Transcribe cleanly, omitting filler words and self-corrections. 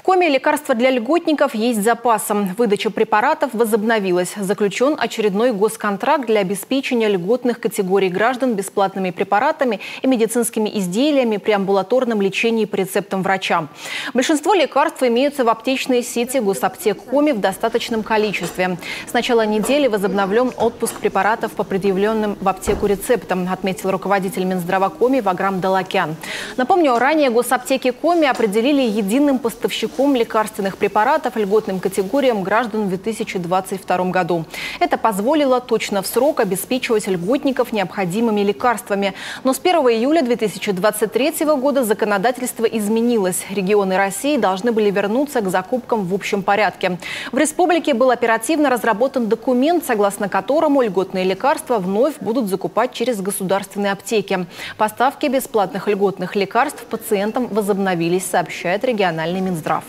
Коми лекарства для льготников есть запасом. Выдача препаратов возобновилась. Заключен очередной госконтракт для обеспечения льготных категорий граждан бесплатными препаратами и медицинскими изделиями при амбулаторном лечении по рецептам врача. Большинство лекарств имеются в аптечной сети госаптек Коми в достаточном количестве. С начала недели возобновлен отпуск препаратов по предъявленным в аптеку рецептам, отметил руководитель Минздрава Коми Ваграм Далакян. Напомню, ранее госаптеки Коми определили единым поставщиком лекарственных препаратов льготным категориям граждан в 2022 году. Это позволило точно в срок обеспечивать льготников необходимыми лекарствами. Но с 1 июля 2023 года законодательство изменилось. Регионы России должны были вернуться к закупкам в общем порядке. В республике был оперативно разработан документ, согласно которому льготные лекарства вновь будут закупать через государственные аптеки. Поставки бесплатных льготных лекарств пациентам возобновились, сообщает региональный Минздрав.